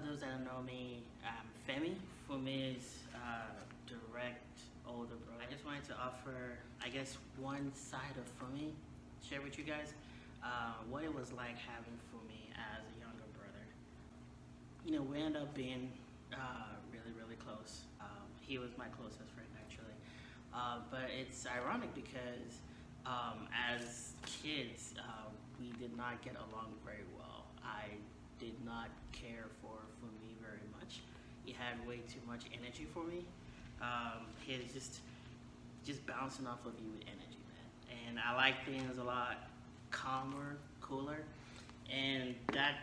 those that don't know me, I'm Femi. Fumi's direct older brother. I just wanted to offer, I guess, one side of Fumi, share with you guys what it was like having Fumi as a younger brother. You know, we ended up being really, really close. He was my closest friend, actually. But it's ironic because as kids, we did not get along very well. I did not care for Fumi very much. He had way too much energy for me. He was just bouncing off of you with energy, man. And I like things a lot calmer, cooler, and that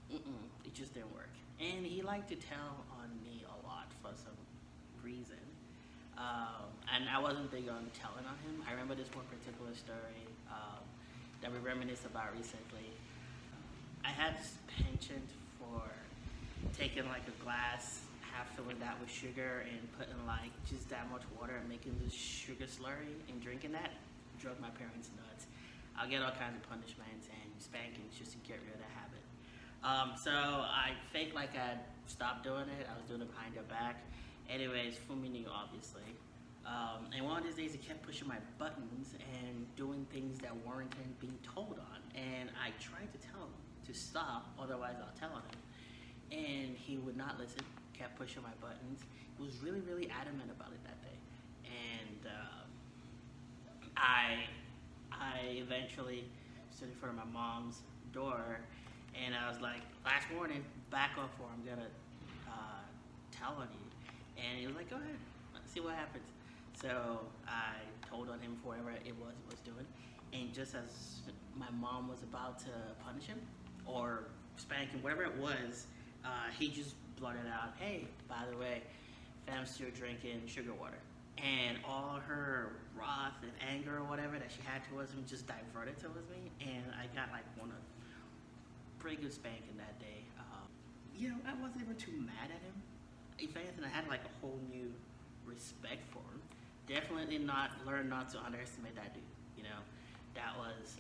it just didn't work. And he liked to tell on me a lot for some reason. And I wasn't big on telling on him. I remember this one particular story that we reminisced about recently. I had this penchant for taking like a glass, half filling that with sugar and putting like just that much water and making this sugar slurry and drinking that. Drove my parents nuts. I'll get all kinds of punishments and spankings just to get rid of that habit. So I faked like I'd stopped doing it. I was doing it behind their back. Anyways, Fumi knew, obviously. And one of these days, he kept pushing my buttons and doing things that weren't being told on. And I tried to tell him to stop, otherwise I'll tell on him. And he would not listen, kept pushing my buttons. He was really, really adamant about it that day. And I eventually stood in front of my mom's door, and I was like, last warning, back off or I'm gonna tell on you. And he was like, go ahead, let's see what happens. So I told on him for whatever it was doing. And just as my mom was about to punish him or spank him, whatever it was, he just blurted out, hey, by the way, Fem's still drinking sugar water. And all her wrath and anger or whatever that she had towards him just diverted towards me. And I got like one of pretty good spanking that day. You know, I wasn't even too mad at him. If anything, I had like a whole new respect for him. Definitely learned not to underestimate that dude. You know, that was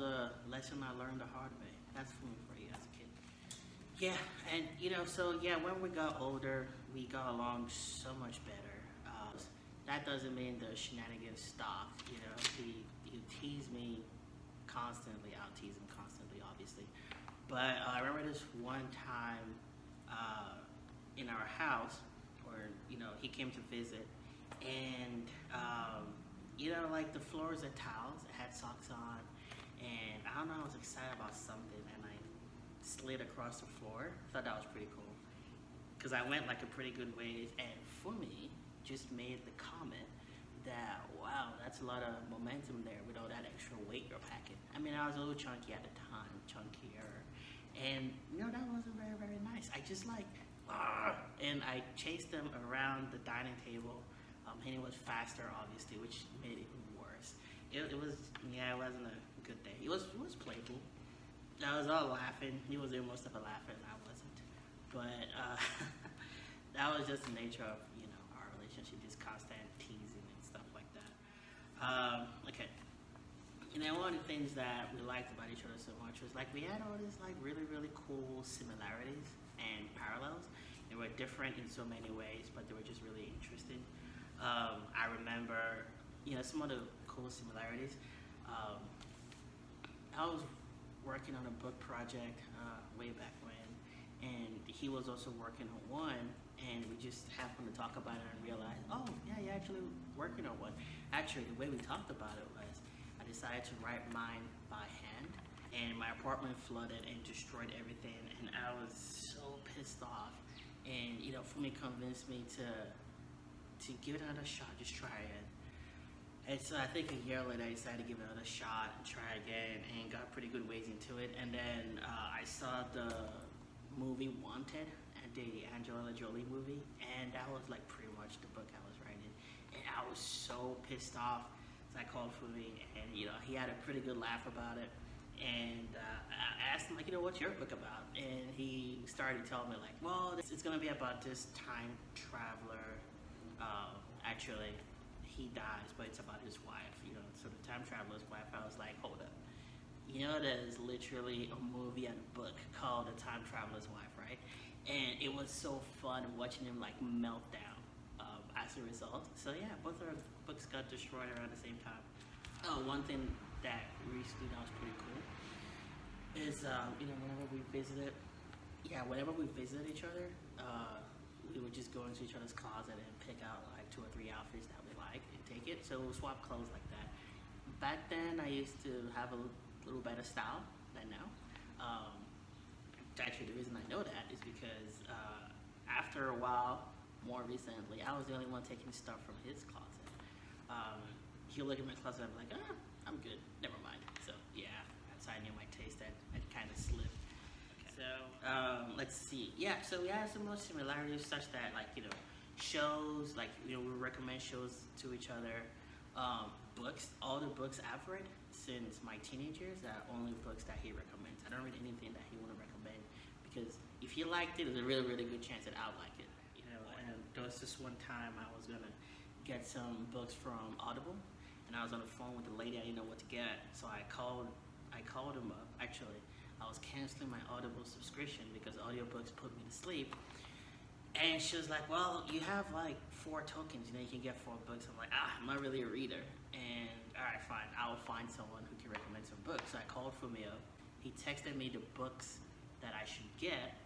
a lesson I learned the hard way. That's for me for you as a kid. Yeah, and you know, so yeah, when we got older, we got along so much better. That doesn't mean the shenanigans stopped. You know, he teased me constantly. I'll tease him constantly, obviously. But I remember this one time in our house, where you know he came to visit, and you know, like the floors are tiles. I had socks on, and I don't know. I was excited about something, and I slid across the floor. I thought that was pretty cool because I went like a pretty good ways, and Fumi just made the comment that, wow, that's a lot of momentum there with all that extra weight you're packing. I mean, I was a little chunky at the time, chunkier, and you know, that wasn't very, very nice. I just like, and I chased him around the dining table, and he was faster, obviously, which made it even worse. It was, yeah, it wasn't a good day. It was playful. I was all laughing. He was doing most of the laughing, I wasn't. But that was just the nature of, you know, our relationship, just constant teasing and stuff like that. Okay. And then one of the things that we liked about each other so much was like we had all these like really, really cool similarities and parallels. They were different in so many ways, but they were just really interesting. I remember, you know, some of the cool similarities. I was working on a book project way back when, and he was also working on one, and we just happened to talk about it and realize, oh yeah, you're actually working on one. Actually, the way we talked about it was I decided to write mine by hand, and my apartment flooded and destroyed everything, and I was so pissed off. And you know, Fumi convinced me to give it another shot, just try it. And so I think a year later I decided to give it another shot and try again, and got pretty good ways into it. And then I saw the movie Wanted, the Angelina Jolie movie, and that was like pretty much the book I was writing. And I was so pissed off, so I called Fumi, and you know, he had a pretty good laugh about it. And I asked him, like, you know, what's your book about? And he started telling me like, well, it's gonna be about this time traveler. Actually, he dies, but it's about his wife, you know. So the time traveler's wife. I was like, hold up, You know, there's literally a movie and a book called The Time Traveler's Wife, right? And it was so fun watching him like melt down as a result. So yeah, both our books got destroyed around the same time. Oh, one thing that recently that was pretty cool is whenever we visited each other, we would just go into each other's closet and pick out like 2 or 3 outfits that we like and take it. So we'll swap clothes like that. Back then, I used to have a little better style than now. Actually, the reason I know that is because after a while, more recently, I was the only one taking stuff from his closet. He'll look at my closet and I'm like, I'm good, never mind. So yeah, that's how I knew my taste. That kind of slipped. Okay. So let's see. Yeah, so we have some more similarities such that shows, we recommend shows to each other. Books, all the books I've read since my teenage years are only books that he recommends. I don't read anything that he wouldn't recommend because if he liked it, there's a really, really good chance that I'll like it. And there was this one time I was gonna get some books from Audible, and I was on the phone with the lady. I didn't know what to get, so I called him up. Actually, I was canceling my Audible subscription because audiobooks put me to sleep. And she was like, well, you have like 4 tokens, you can get 4 books. I'm like, I'm not really a reader. And all right, fine, I'll find someone who can recommend some books. So I called Funmi up. He texted me the books that I should get.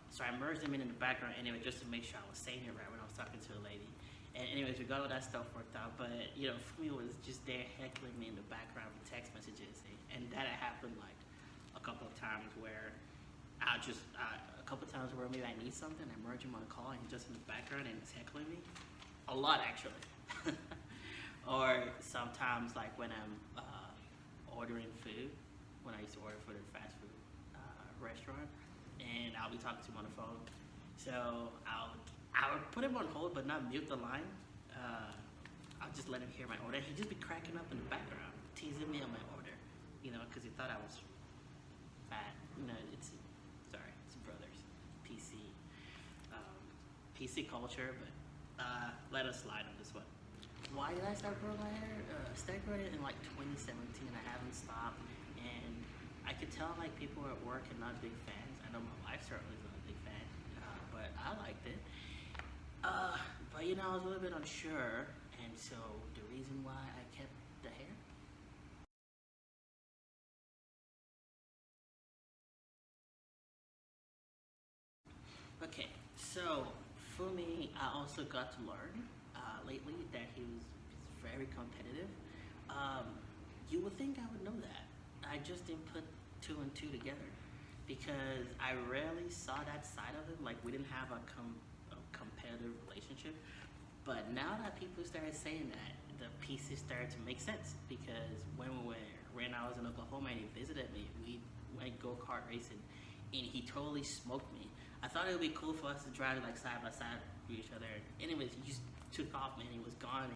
So I merged them in the background anyway, just to make sure I was saying it right when I was talking to the lady. And anyways, we got all that stuff worked out. But Funmi was just there heckling me in the background with text messages. And that had happened like a couple of times where a couple times where maybe I need something, I merge him on a call and he's just in the background and he's heckling me. A lot, actually. Or sometimes like when I'm ordering food, when I used to order food at a fast food restaurant, and I'll be talking to him on the phone. So I would put him on hold but not mute the line. I'll just let him hear my order. He'd just be cracking up in the background, teasing me on my order, because he thought I was fat. It's brothers, PC culture, but let us slide on this one. Why did I start growing my hair? Started growing it in like 2017. I haven't stopped, and I could tell like people at work are not big fans. I know my wife certainly is not a big fan, but I liked it. But I was a little bit unsure, and so the reason why I kept the hair. Okay, so for me, I also got to learn lately that he's very competitive. You would think I would know that. I just didn't put 2 and 2 together because I rarely saw that side of him. Like we didn't have a competitive relationship. But now that people started saying that, the pieces started to make sense because when I was in Oklahoma and he visited me, we went go-kart racing and he totally smoked me. I thought it would be cool for us to drive like side by side with each other. Anyways, he just took off, man. He was gone.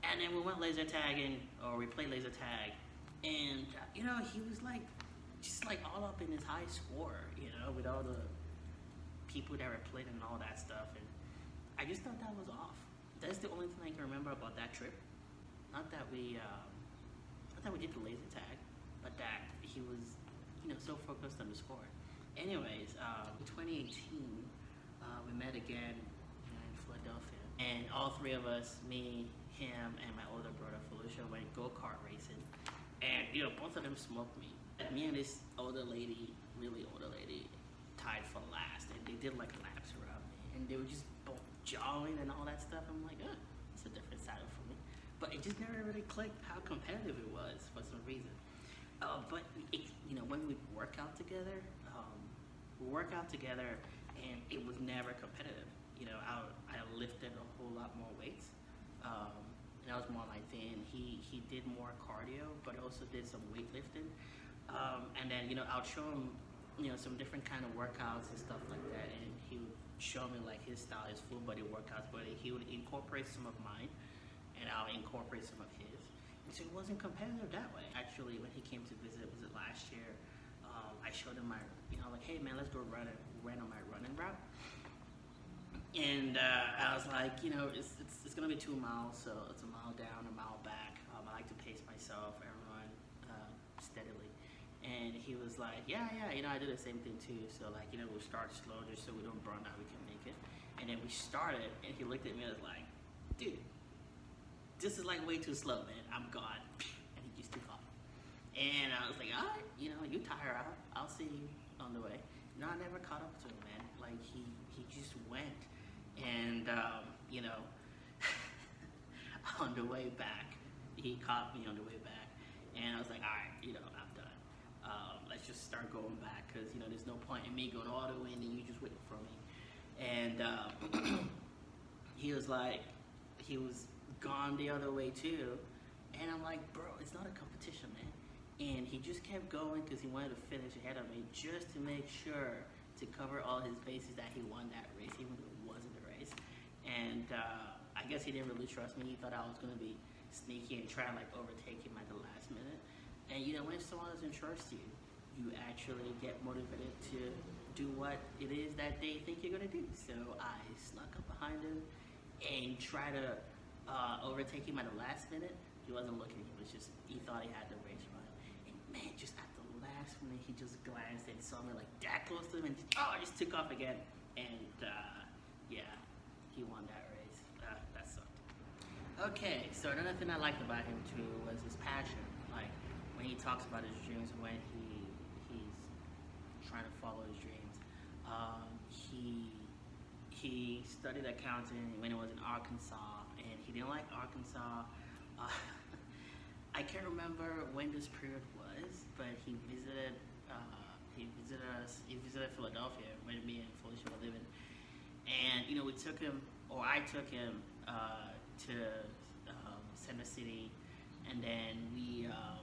And then we went laser tagging, or we played laser tag. And, he was like, just like all up in his high score, with all the people that were playing and all that stuff. And I just thought that was off. That's the only thing I can remember about that trip. Not that we did the laser tag, but that he was, so focused on the score. Anyways, in 2018, we met again in Philadelphia, and all 3 of us, me, him, and my older brother Felicia, went go-kart racing, and both of them smoked me. Me and this really older lady, tied for last, and they did like laps around me, and they were just both jawing and all that stuff. I'm like, it's a different side for me, but it just never really clicked how competitive it was for some reason. But when we work out together, and it was never competitive. I lifted a whole lot more weights, and that was more my thing. He did more cardio, but also did some weightlifting. And then I'll show him some different kind of workouts and stuff like that, and he would show me like his style, his full body workouts, but he would incorporate some of mine, and I'll incorporate some of his. So it wasn't competitive that way. Actually, when he came to visit, was it last year? I showed him my, like, hey man, let's go run on my running route. And I was like, it's gonna be 2 miles, so it's a mile down, a mile back. I like to pace myself and run steadily. And he was like, yeah, I do the same thing too. So like, we'll start slow just so we don't burn out, we can make it. And then we started, and he looked at me and was like, dude, this is like way too slow, man. I'm gone. And he just took off. And I was like, all right, you tire out. I'll see you on the way. No, I never caught up to him, man. Like he just went. And on the way back, he caught me on the way back. And I was like, all right, I'm done. Let's just start going back, because there's no point in me going all the way and then you just waiting for me. And he was gone the other way too. And I'm like, bro, it's not a competition, man. And he just kept going because he wanted to finish ahead of me, just to make sure to cover all his bases that he won that race, even though it wasn't a race. And I guess he didn't really trust me. He thought I was going to be sneaky and try to like overtake him at the last minute. And when someone doesn't trust you, you actually get motivated to do what it is that they think you're going to do. So I snuck up behind him and try to overtake him at the last minute. He wasn't looking. He thought he had the race run. And man, just at the last minute, he just glanced and saw me like that close to him, and I just took off again. And yeah, he won that race. That sucked. Okay, so another thing I liked about him too was his passion. Like when he talks about his dreams, when he's trying to follow his dreams. He studied accounting when he was in Arkansas, and he didn't like Arkansas. I can't remember when this period was, but he visited us. He visited Philadelphia when me and Felicia were living, and we took him, or I took him to Center City, and then we I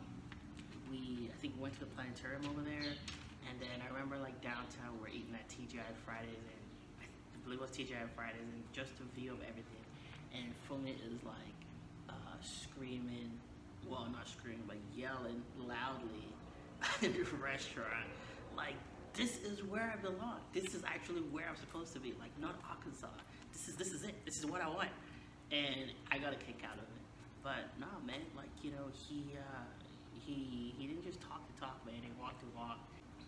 think we went to the planetarium over there, and then I remember like downtown we were eating at TGI Fridays, and I believe it was TGI Fridays, and just a view of everything, and Funmi is like screaming. Well, not screaming, but yelling loudly in the restaurant. Like, this is where I belong. This is actually where I'm supposed to be. Like, not Arkansas. This is it. This is what I want. And I got a kick out of it. But nah, man. Like, he didn't just talk the talk, man. He walked the walk.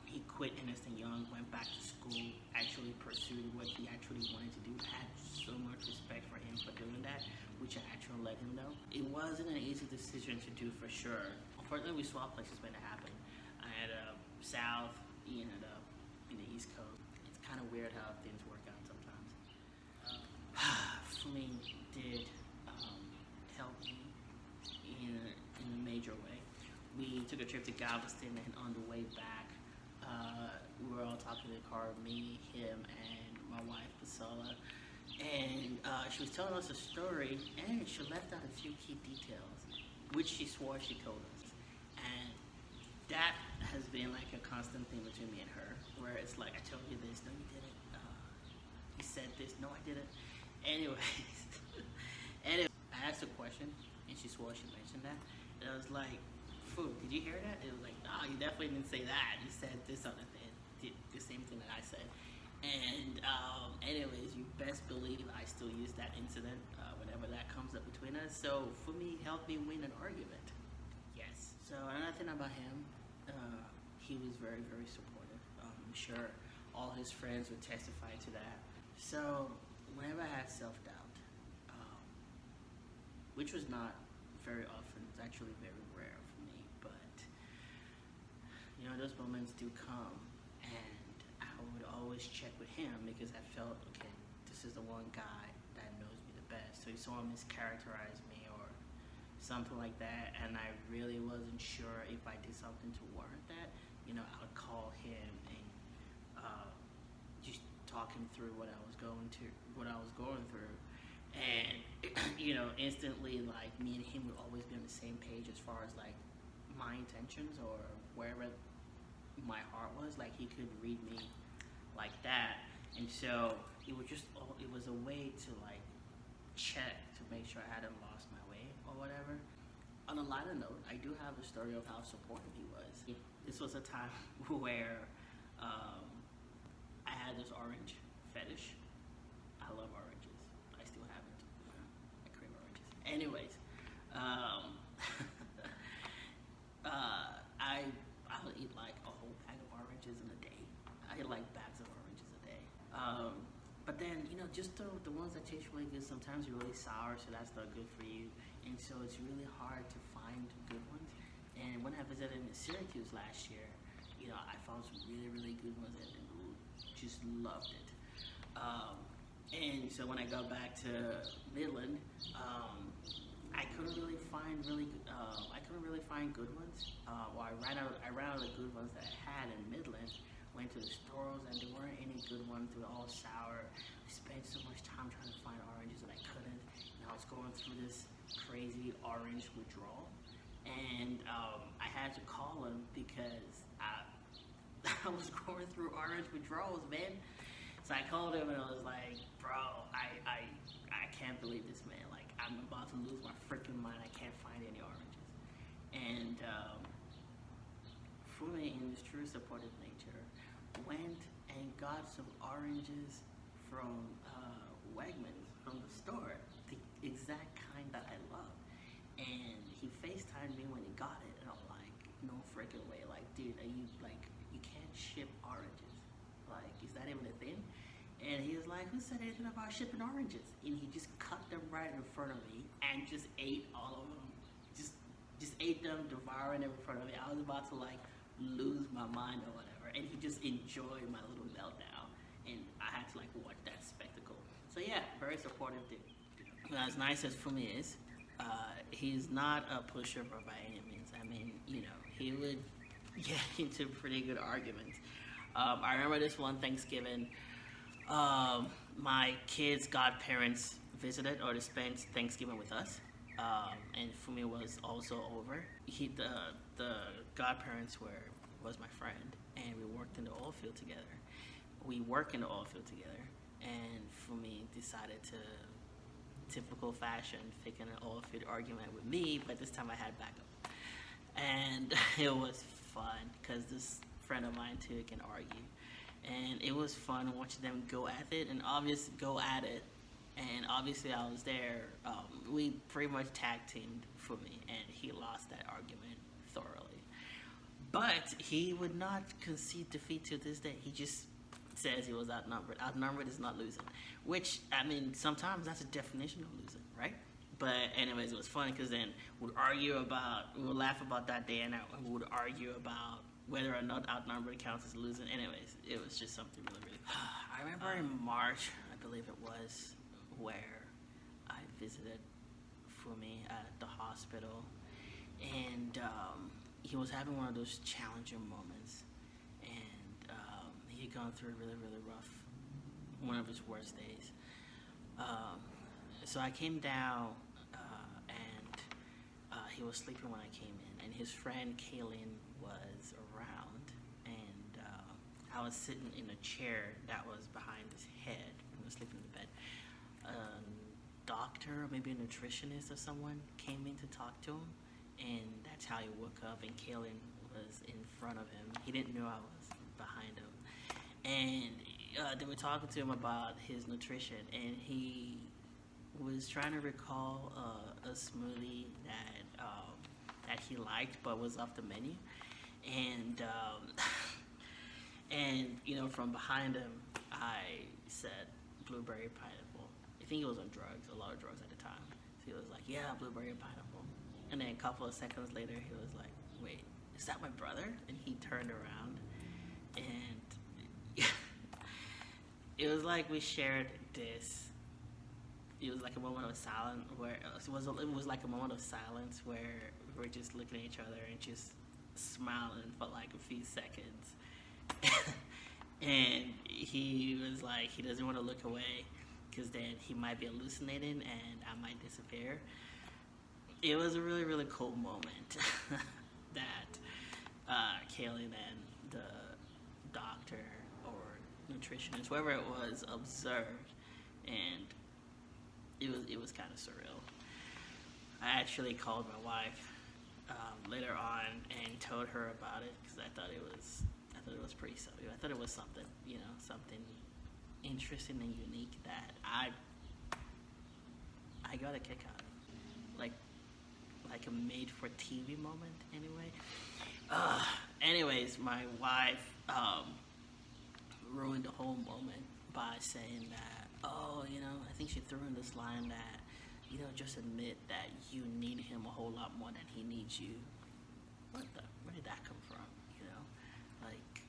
He quit Innocent Young, went back to school, actually pursued what he actually wanted to do. I had so much respect for him for doing that, which I actually let him know. It wasn't an easy decision to do for sure. Unfortunately, we swapped places when it happened. I had South, he ended up in the East Coast. It's kind of weird how things work out sometimes. Funmi did help me in a major way. We took a trip to Galveston, and on the way back, we were all talking in the car, me, him, and my wife, Basala. And she was telling us a story, and she left out a few key details, which she swore she told us. And that has been like a constant thing between me and her, where it's like, I told you this, no you didn't. You said this, no I didn't. Anyways, I asked a question, and she swore she mentioned that. And I was like, Fu, did you hear that? It was like, no, you definitely didn't say that. You said this other thing, the same thing that I said. And anyways, you best believe I still use that incident whenever that comes up between us. So Funmi helped me win an argument. Yes. So another thing about him, he was very, very supportive. I'm sure all his friends would testify to that. So whenever I had self-doubt, which was not very often, it's actually very rare for me, but those moments do come, and I would always check with him because I felt, okay, this is the one guy that knows me the best. So he saw him mischaracterize me or something like that, and I really wasn't sure if I did something to warrant that. I would call him and just talk him through what I was going through, and instantly, like, me and him would always be on the same page as far as like my intentions or wherever my heart was. Like, he could read me like that, and so it was a way to like check to make sure I hadn't lost my way or whatever. On a lighter note, I do have a story of how supportive he was. This was a time where I had this orange fetish. I love oranges. I still have it. I crave oranges. Anyways, I would eat like But then, just the ones that taste really good, sometimes are really sour, so that's not good for you. And so it's really hard to find good ones. And when I visited in Syracuse last year, I found some really, really good ones and just loved it. And so when I got back to Midland, I couldn't really find good ones. Well, I ran out of the good ones that I had in Midland. Went to the stores and there weren't any good ones. They were all sour. I spent so much time trying to find oranges and I couldn't. And I was going through this crazy orange withdrawal. And I had to call him because I was going through orange withdrawals, man. So I called him and I was like, bro, I can't believe this, man. Like, I'm about to lose my freaking mind. I can't find any oranges. And Funmi, in his true supportive nature, went and got some oranges from Wegmans, from the store, the exact kind that I love. And he FaceTimed me when he got it, and I'm like, no freaking way. Like, dude, you can't ship oranges. Like, is that even a thing? And he was like, who said anything about shipping oranges? And he just cut them right in front of me and just ate all of them. Just ate them, devouring them in front of me. I was about to lose my mind or whatever. And he just enjoyed my little meltdown. And I had to watch that spectacle. So yeah, very supportive dude. As nice as Funmi is, he's not a pushover by any means. I mean, he would get into pretty good arguments. I remember this one Thanksgiving, my kids' godparents visited or spent Thanksgiving with us, and Funmi was also over. The godparents was my friend, and we worked in the oil field together. We work in the oil field together, and Funmi decided to, typical fashion, pick an oil field argument with me, but this time I had backup. And it was fun, because this friend of mine too can argue. And it was fun watching them go at it, and obviously I was there. We pretty much tag teamed Funmi, and he lost that argument thoroughly. But he would not concede defeat to this day. He just says he was outnumbered. Outnumbered is not losing. Which, I mean, sometimes that's a definition of losing, right? But anyways, it was funny because then we would laugh about that day, and we would argue about whether or not outnumbered counts as losing. Anyways, it was just something really, really fun. I remember in March, I believe it was, where I visited Funmi at the hospital, and he was having one of those challenging moments, and he had gone through a really, really rough, one of his worst days. So I came down, and he was sleeping when I came in, and his friend Kaylin was around, and I was sitting in a chair that was behind his head. He was sleeping in the bed. A doctor, maybe a nutritionist or someone, came in to talk to him, and that's how he woke up, and Kaylin was in front of him. He didn't know I was behind him. And they were talking to him about his nutrition, and he was trying to recall a smoothie that he liked but was off the menu. And from behind him, I said blueberry pineapple. I think he was on drugs, a lot of drugs at the time. So he was like, yeah, blueberry and pineapple. And then a couple of seconds later, he was like, wait, is that my brother? And he turned around, and it was like we shared this. It was like a moment of silence where it was like a moment of silence where we were just looking at each other and just smiling for like a few seconds. And he was like, he doesn't want to look away because then he might be hallucinating and I might disappear. It was a really, really cool moment that Kaylin and the doctor or nutritionist, whoever it was, observed, and it was kind of surreal. I actually called my wife later on and told her about it because I thought it was pretty surreal. I thought it was something, something interesting and unique that I got a kick out of, like a made-for-TV moment. Anyways, my wife ruined the whole moment by saying that, oh, I think she threw in this line that, just admit that you need him a whole lot more than he needs you. Where did that come from? Like,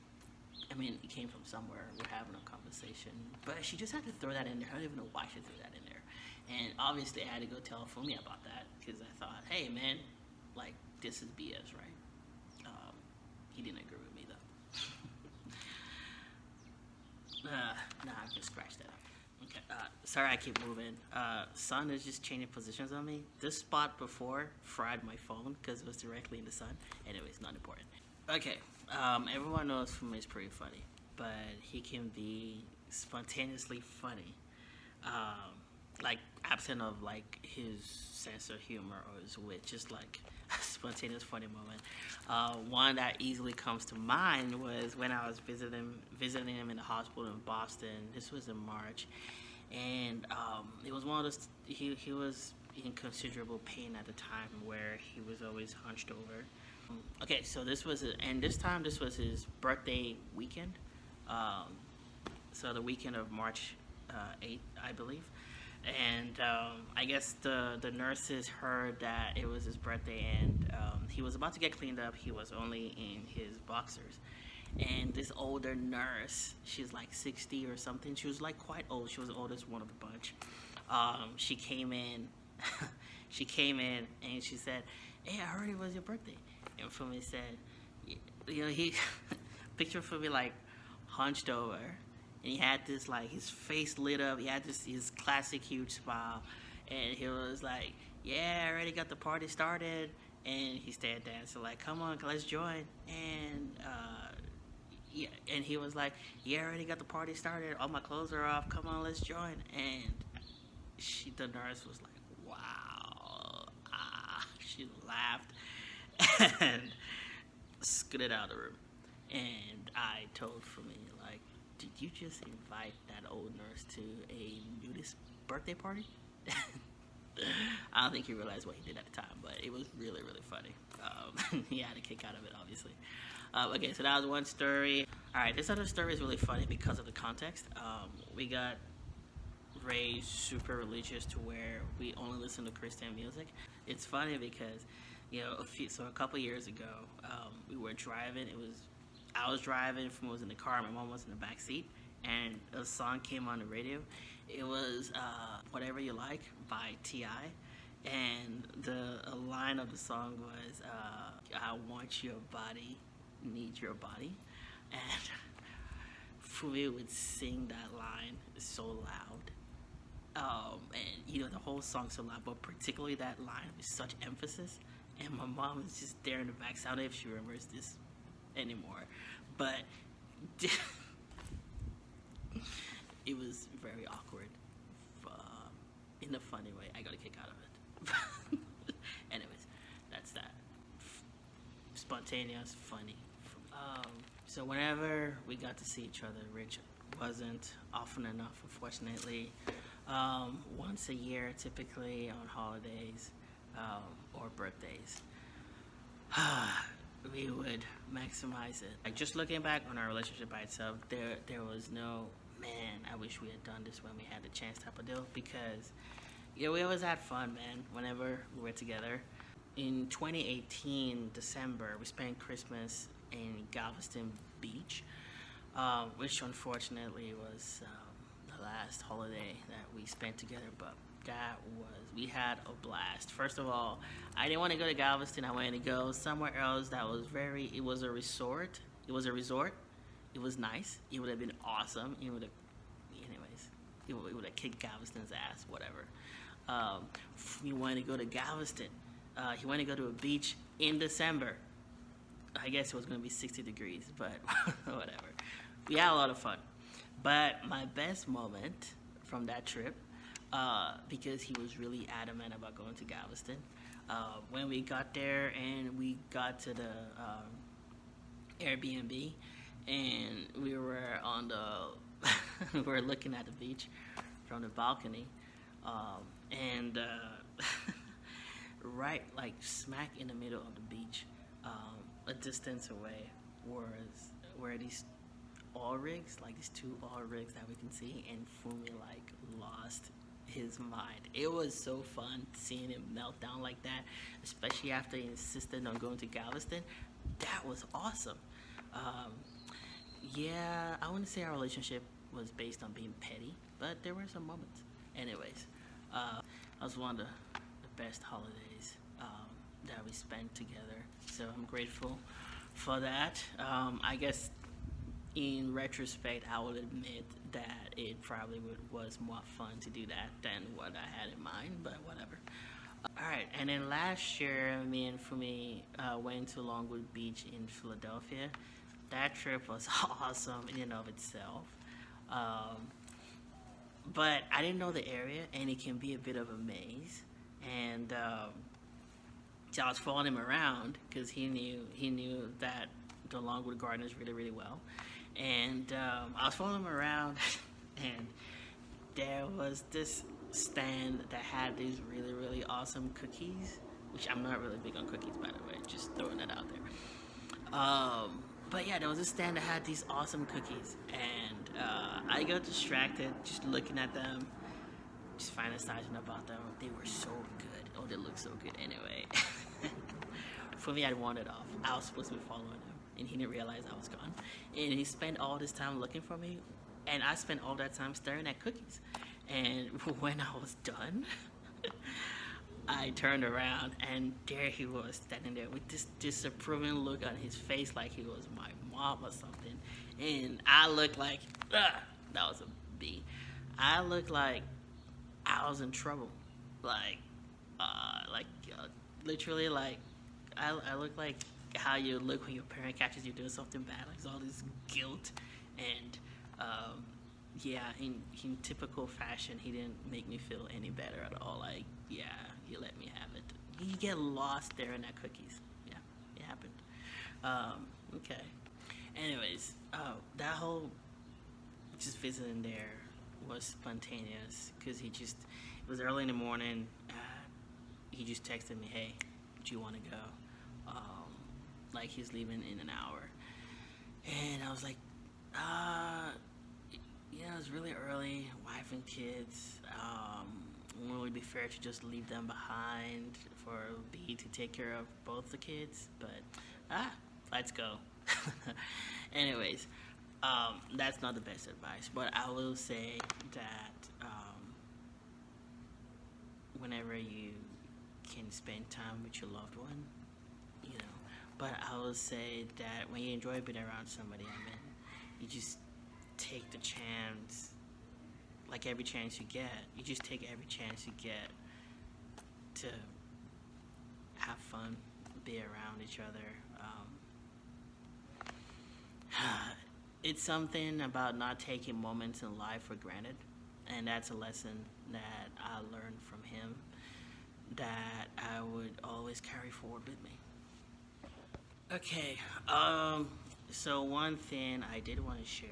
I mean, it came from somewhere. We're having a conversation, but she just had to throw that in there. I don't even know why she threw that in there. And obviously, I had to go tell Funmi about that because I thought, hey, man, like, this is BS, right? He didn't agree with me, though. Nah, I just scratched that up. Okay. Sorry, I keep moving. Sun is just changing positions on me. This spot before fried my phone because it was directly in the sun. Anyways, not important. Okay. Everyone knows Funmi is pretty funny, but he can be spontaneously funny. Like absent of like his sense of humor or his wit, just like a spontaneous funny moment. One that easily comes to mind was when I was visiting him in the hospital in Boston. This was in March, and it was one of those. He was in considerable pain at the time, where he was always hunched over. Okay, so this was his birthday weekend. So the weekend of March 8th, I believe. And I guess the nurses heard that it was his birthday, and he was about to get cleaned up. He was only in his boxers. And this older nurse, she's like 60 or something. She was like quite old. She was the oldest one of the bunch. She came in. She came in and she said, "Hey, I heard it was your birthday." And Funmi said, he picture Funmi like hunched over. And he had this, like, his face lit up. He had his classic huge smile. And he was like, "Yeah, I already got the party started." And he started dancing, like, "Come on, let's join." And, yeah, and he was like, "Yeah, I already got the party started. All my clothes are off. Come on, let's join." And the nurse was like, "Wow." She laughed and scooted out of the room. And I told Funmi, like, "Did you just invite that old nurse to a nudist birthday party?" I don't think he realized what he did at the time, but it was really, really funny. He had a kick out of it, obviously. Okay, so that was one story. All right, this other story is really funny because of the context. We got raised super religious to where we only listen to Christian music. It's funny because, a couple years ago, we were driving. I was driving, Funmi was in the car, my mom was in the back seat, and a song came on the radio. It was "Whatever You Like" by T.I., and a line of the song was, "I want your body, need your body," and Funmi would sing that line so loud. And the whole song so loud, but particularly that line with such emphasis. And my mom is just there in the back. So I don't know if she remembers this anymore, but it was very awkward, in a funny way. I got a kick out of it. Anyways, that's that. Spontaneous, funny. So whenever we got to see each other, which wasn't often enough, unfortunately. Once a year, typically on holidays or birthdays, we would maximize it. Like, just looking back on our relationship by itself, there was no, "Man, I wish we had done this when we had the chance" type of deal, because we always had fun, man, whenever we were together. In 2018, December, we spent Christmas in Galveston Beach, which unfortunately was the last holiday that we spent together, but we had a blast. First of all, I didn't want to go to Galveston. I wanted to go somewhere else that was it was a resort. It was nice. It would have been awesome. It would have kicked Galveston's ass, whatever. He wanted to go to Galveston. He wanted to go to a beach in December. I guess it was going to be 60 degrees, but whatever. We had a lot of fun. But my best moment from that trip, because he was really adamant about going to Galveston, when we got there and we got to the Airbnb, and we were on we were looking at the beach from the balcony, and right, like, smack in the middle of the beach, a distance away, were these oil rigs, like these two oil rigs that we can see, and Fumi like lost his mind. It was so fun seeing him melt down like that, especially after he insisted on going to Galveston. That was awesome. Um, yeah, I wouldn't say our relationship was based on being petty, but there were some moments. Anyways, that was one of the best holidays that we spent together. So I'm grateful for that. I guess in retrospect, I would admit that it probably was more fun to do that than what I had in mind, but whatever. All right, and then last year, me and Fumi went to Longwood Beach in Philadelphia. That trip was awesome in and of itself. Um, but I didn't know the area, and it can be a bit of a maze. And so I was following him around because he knew that the Longwood Gardens really really well, and I was following him around, and there was this stand that had these really really awesome cookies, which I'm not really big on cookies by the way, just throwing that out there. But yeah, there was a stand that had these awesome cookies, and I got distracted just looking at them, just fantasizing about them. They were so good. Oh, they look so good anyway. For me, I'd wandered off. I was supposed to be following him, and he didn't realize I was gone. And he spent all this time looking for me, and I spent all that time staring at cookies. And when I was done, I turned around, and there he was standing there with this disapproving look on his face, like he was my mom or something. And I looked like, ugh, that was a B. I looked like I was in trouble, like, literally, like, I look like how you look when your parent catches you doing something bad, like all this guilt, and yeah, in typical fashion, he didn't make me feel any better at all. Like, yeah, you let me have it. You get lost there in that cookies. Yeah, it happened. Okay. Anyways, that whole just visiting there was spontaneous because it was early in the morning. He just texted me, "Hey, do you want to go?" Like he's leaving in an hour, and I was like, it's really early, wife and kids. Would it be fair to just leave them behind for B to take care of both the kids? But let's go. Anyways, that's not the best advice, but I will say that whenever you can spend time with your loved one, you know. But I will say that when you enjoy being around somebody, you just take the chance, like every chance you get. You just take every chance you get to have fun, be around each other. It's something about not taking moments in life for granted, and that's a lesson that I learned from him that I would always carry forward with me. Okay, so one thing I did want to share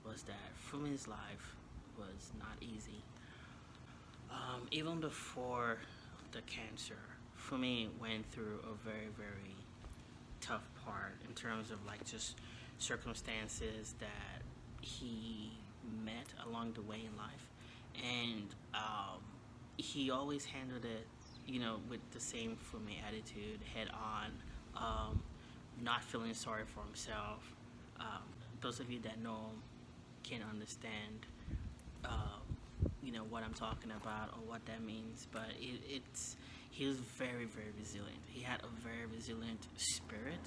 was that Fumi's life was not easy. Even before the cancer, Fumi went through a very, very tough part in terms of like just circumstances that he met along the way in life, and he always handled it, with the same Fumi attitude, head on, not feeling sorry for himself. Those of you that know him can understand, what I'm talking about or what that means. But he was very, very resilient. He had a very resilient spirit.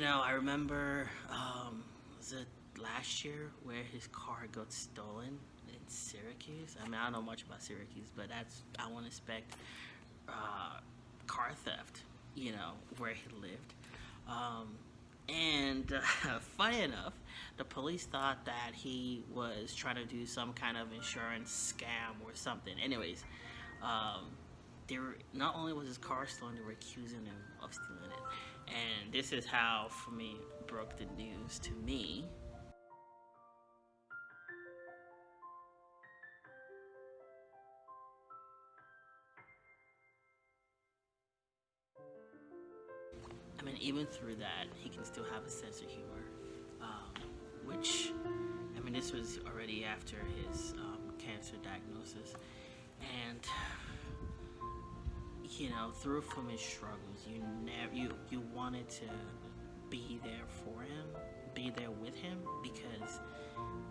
I remember, was it last year where his car got stolen in Syracuse? I don't know much about Syracuse, but I won't expect car theft, where he lived. And funny enough, the police thought that he was trying to do some kind of insurance scam or something. Anyways, not only was his car stolen, they were accusing him of stealing it. And this is how Fumi broke the news to me. even through that, he can still have a sense of humor, which, I mean, this was already after his cancer diagnosis, and through from his struggles, you wanted to be there for him, be there with him, because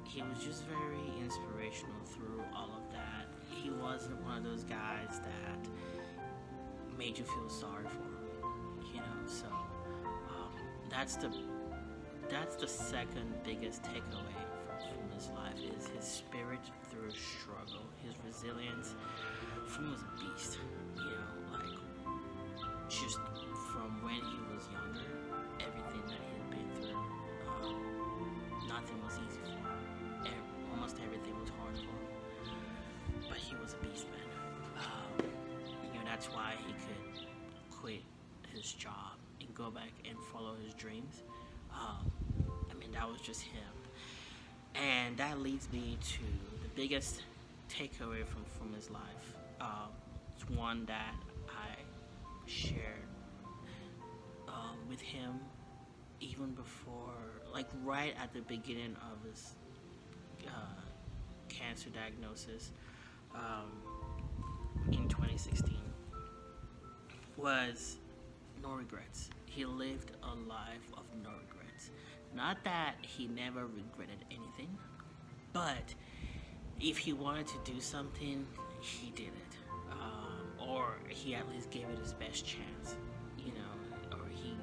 he was just very inspirational through all of that. He wasn't one of those guys that made you feel sorry for him, so that's the second biggest takeaway from his life, is his spirit through struggle, his resilience. Funmi was a beast, like, just from when he was younger, everything that he had been through, nothing was easy for him. Almost everything was hard for him, but he was a beast, man. That's why he could quit his job and go back and follow his dreams. I mean, that was just him. And that leads me to the biggest takeaway from his life. It's one that I shared with him even before, like right at the beginning of his cancer diagnosis in 2016, was no regrets. He lived a life of no regrets. Not that he never regretted anything, but if he wanted to do something, he did it, or he at least gave it his best chance, or he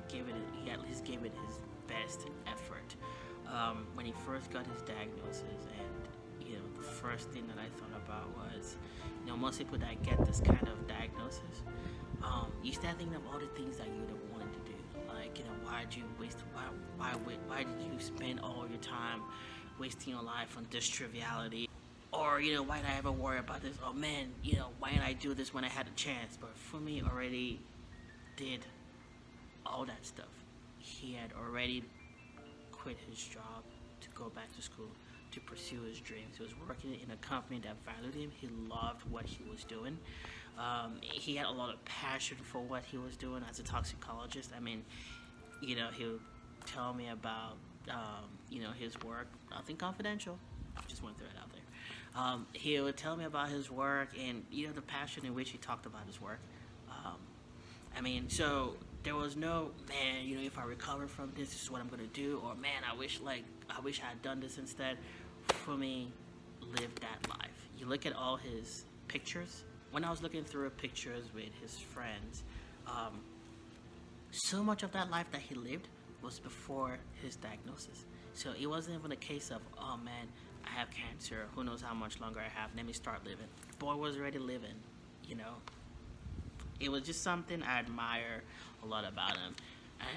at least gave it his best effort. When he first got his diagnosis, and the first thing that I thought about was, most people that get this kind of diagnosis, you start thinking of all the things that you would have wanted to do. Like, why did you spend all your time wasting your life on this triviality? Or, why did I ever worry about this? Oh man, why didn't I do this when I had a chance? But Funmi already did all that stuff. He had already quit his job to go back to school, to pursue his dreams. He was working in a company that valued him. He loved what he was doing. He had a lot of passion for what he was doing as a toxicologist. I mean, he'll tell me about, his work. Nothing confidential. I just want to throw it out there. He would tell me about his work and, the passion in which he talked about his work. So there was no, man, if I recover from this is what I'm going to do. Or, man, I wish I had done this instead. Funmi lived that life. You look at all his pictures. When I was looking through pictures with his friends, so much of that life that he lived was before his diagnosis. So it wasn't even a case of, oh man, I have cancer, who knows how much longer I have, let me start living. The boy was already living, It was just something I admire a lot about him.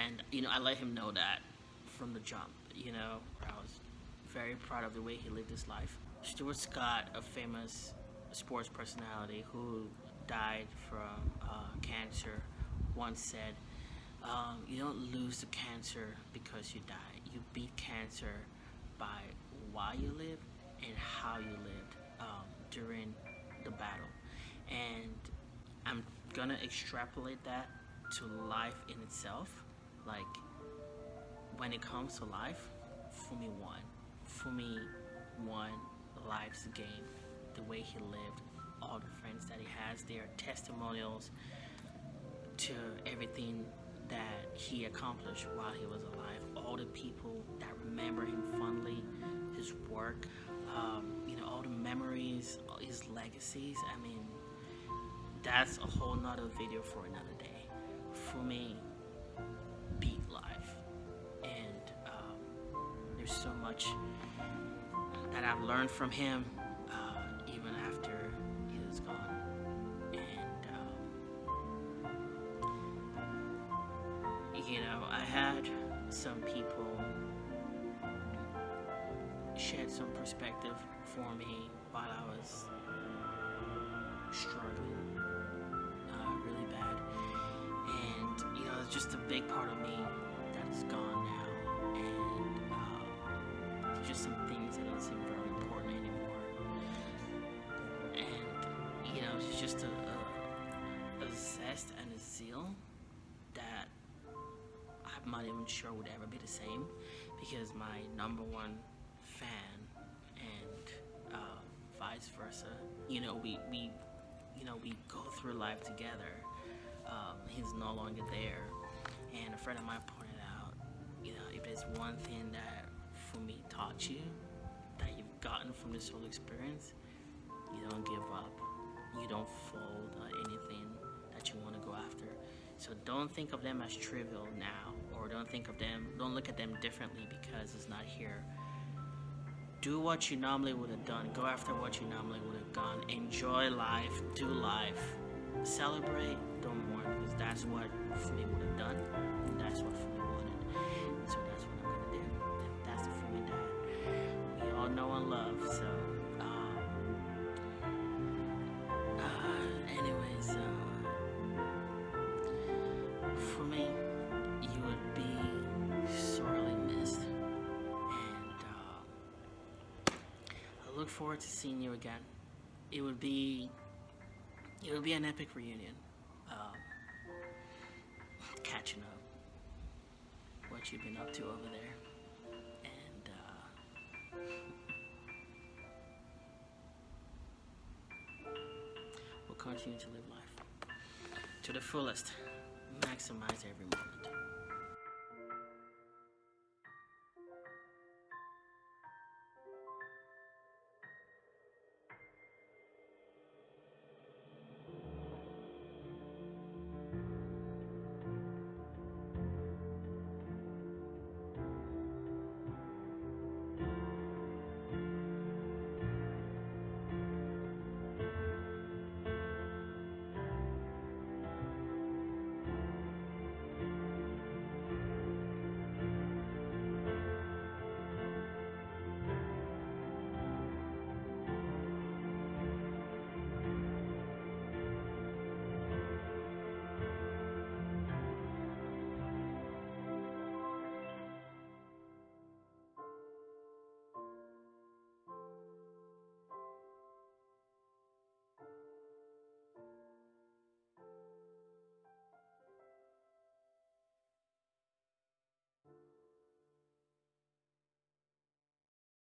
And, I let him know that from the jump, I was very proud of the way he lived his life. Stuart Scott, a famous sports personality who died from cancer, once said, you don't lose to cancer because you die. You beat cancer by why you lived and how you lived during the battle. And I'm gonna extrapolate that to life in itself. Like, when it comes to life, Funmi won. Funmi won life's game. The way he lived, all the friends that he has, their testimonials to everything that he accomplished while he was alive. All the people that remember him fondly, his work, all the memories, his legacies. That's a whole nother video for another day. Funmi beat life, and there's so much that I've learned from him, even after he was gone. And I had some people shed some perspective for me while I was struggling really bad, and it's just a big part of me that is gone now, and just some things that don't seem very important anymore. And it's just a zest and a zeal that I'm not even sure would ever be the same, because my number one fan and vice versa, we go through life together. He's no longer there, and a friend of mine pointed out, if there's one thing that Funmi taught you, that you've gotten from this whole experience, you don't give up, you don't fold anything that you want to go after. So don't think of them as trivial now, or don't look at them differently because it's not here. Do what you normally would have done. Go after what you normally would have done. Enjoy life. Do life. Celebrate. Don't mourn, because that's what Femi would have done. And that's what Femi wanted. And so that's what I'm gonna do. That's the Femi that we all know and love. So, anyways, Femi, you would be sorely missed. I look forward to seeing you again. It would be an epic reunion. Catching up, what you've been up to over there, and we'll continue to live life to the fullest. Maximize every moment.